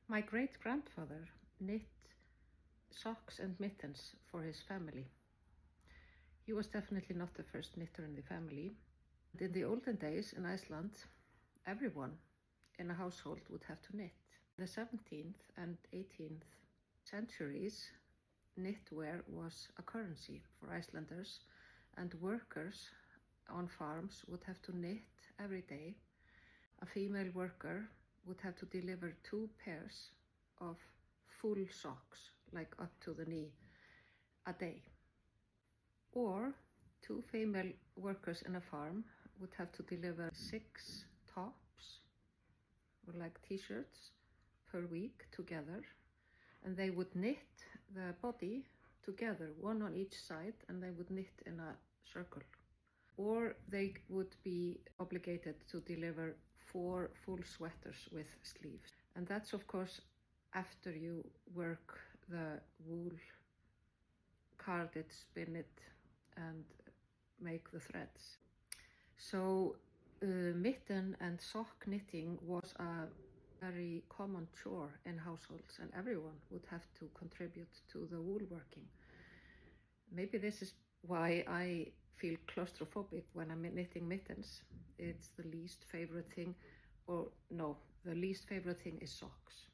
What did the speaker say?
My great-grandfather knit socks and mittens for his family. He was definitely not the first knitter in the family. In the olden days in Iceland, everyone in a household would have to knit. The 17th and 18th centuries, knitwear was a currency for Icelanders, and workers on farms would have to knit every day. A female worker would have to deliver 2 pairs of full socks, like up to the knee, a day. Or 2 female workers in a farm would have to deliver 6 tops, or like t-shirts, per week together, and they would knit the body together, one on each side, and they would knit in a circle. Or they would be obligated to deliver 4 full sweaters with sleeves. And that's, of course, after you work the wool, card it, spin it, and make the threads. So mitten and sock knitting was a very common chore in households, and everyone would have to contribute to the woolworking. Maybe this is why I feel claustrophobic when I'm knitting mittens. It's the least favorite thing, or no, the least favorite thing is socks.